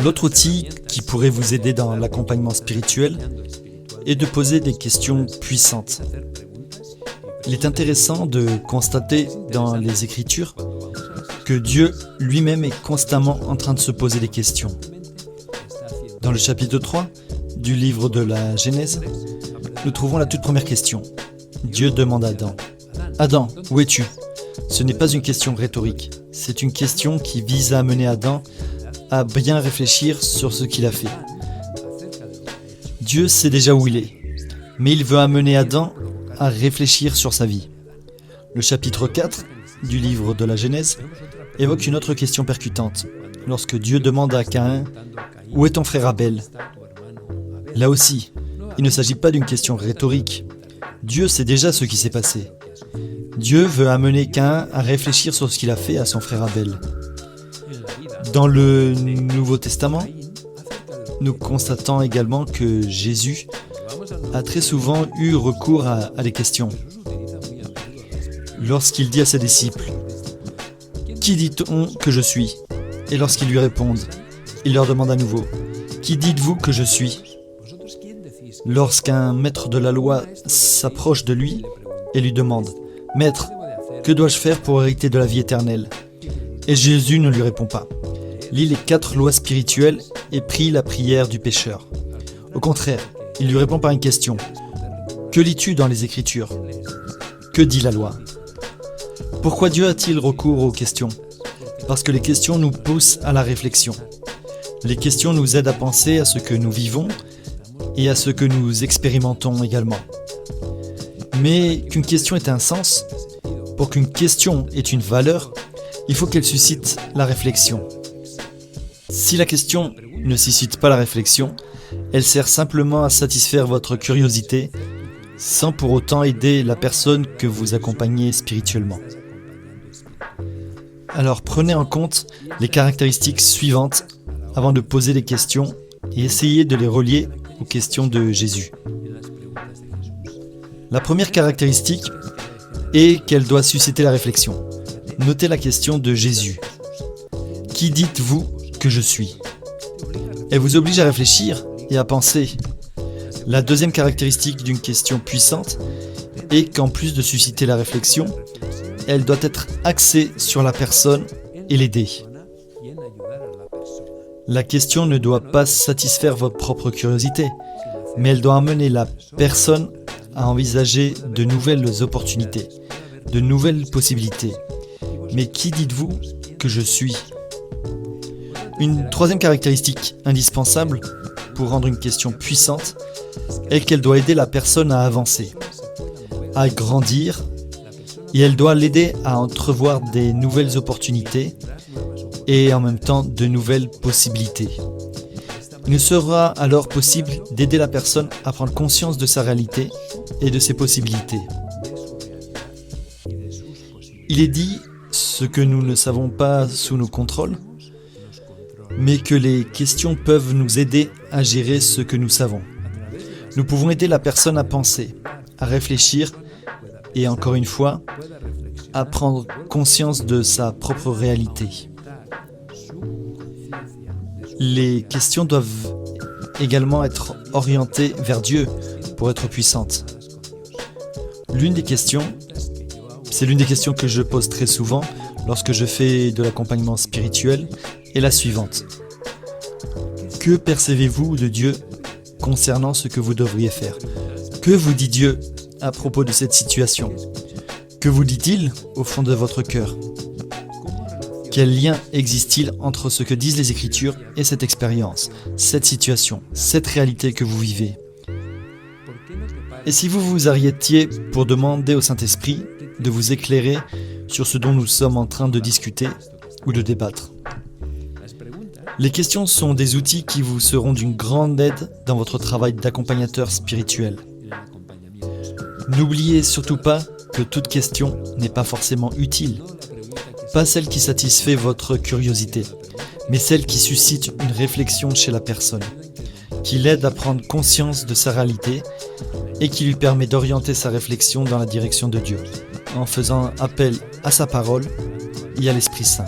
L'autre outil qui pourrait vous aider dans l'accompagnement spirituel est de poser des questions puissantes. Il est intéressant de constater dans les Écritures que Dieu lui-même est constamment en train de se poser des questions. Dans le chapitre 3 du livre de la Genèse, nous trouvons la toute première question. Dieu demande à Adam, « Adam, où es-tu » Ce n'est pas une question rhétorique, c'est une question qui vise à amener Adam à bien réfléchir sur ce qu'il a fait. Dieu sait déjà où il est, mais il veut amener Adam à réfléchir sur sa vie. Le chapitre 4 du livre de la Genèse évoque une autre question percutante, lorsque Dieu demande à Caïn « Où est ton frère Abel ?» Là aussi, il ne s'agit pas d'une question rhétorique. Dieu sait déjà ce qui s'est passé. Dieu veut amener Caïn à réfléchir sur ce qu'il a fait à son frère Abel. Dans le Nouveau Testament, nous constatons également que Jésus a très souvent eu recours à des questions. Lorsqu'il dit à ses disciples « Qui dit-on que je suis ?» Et lorsqu'ils lui répondent, il leur demande à nouveau « Qui dites-vous que je suis ?» Lorsqu'un maître de la loi s'approche de lui et lui demande « Maître, que dois-je faire pour hériter de la vie éternelle ?» Et Jésus ne lui répond pas. Lis les 4 lois spirituelles et prie la prière du pécheur. Au contraire, il lui répond par une question. Que lis-tu dans les Écritures ? Que dit la loi ? Pourquoi Dieu a-t-il recours aux questions ? Parce que les questions nous poussent à la réflexion. Les questions nous aident à penser à ce que nous vivons et à ce que nous expérimentons également. Mais qu'une question ait un sens, pour qu'une question ait une valeur, il faut qu'elle suscite la réflexion. Si la question ne suscite pas la réflexion, elle sert simplement à satisfaire votre curiosité, sans pour autant aider la personne que vous accompagnez spirituellement. Alors prenez en compte les caractéristiques suivantes avant de poser des questions et essayez de les relier aux questions de Jésus. La première caractéristique est qu'elle doit susciter la réflexion. Notez la question de Jésus. Qui dites-vous que je suis ? Elle vous oblige à réfléchir et à penser. La deuxième caractéristique d'une question puissante est qu'en plus de susciter la réflexion, elle doit être axée sur la personne et l'aider. La question ne doit pas satisfaire votre propre curiosité, mais elle doit amener la personne à envisager de nouvelles opportunités, de nouvelles possibilités. Mais qui dites-vous que je suis ? Une troisième caractéristique indispensable pour rendre une question puissante est qu'elle doit aider la personne à avancer, à grandir, et elle doit l'aider à entrevoir des nouvelles opportunités et en même temps de nouvelles possibilités. Il ne sera alors possible d'aider la personne à prendre conscience de sa réalité et de ses possibilités. Il est dit ce que nous ne savons pas sous nos contrôles, mais que les questions peuvent nous aider à gérer ce que nous savons. Nous pouvons aider la personne à penser, à réfléchir et encore une fois, à prendre conscience de sa propre réalité. Les questions doivent également être orientées vers Dieu pour être puissantes. L'une des questions que je pose très souvent lorsque je fais de l'accompagnement spirituel est la suivante. Que percevez-vous de Dieu concernant ce que vous devriez faire ? Que vous dit Dieu à propos de cette situation ? Que vous dit-il au fond de votre cœur ? Quel lien existe-t-il entre ce que disent les Écritures et cette expérience, cette situation, cette réalité que vous vivez ? Et si vous vous arrêtiez pour demander au Saint-Esprit de vous éclairer sur ce dont nous sommes en train de discuter ou de débattre ? Les questions sont des outils qui vous seront d'une grande aide dans votre travail d'accompagnateur spirituel. N'oubliez surtout pas que toute question n'est pas forcément utile. Pas celle qui satisfait votre curiosité, mais celle qui suscite une réflexion chez la personne, qui l'aide à prendre conscience de sa réalité et qui lui permet d'orienter sa réflexion dans la direction de Dieu, en faisant appel à sa parole et à l'Esprit Saint.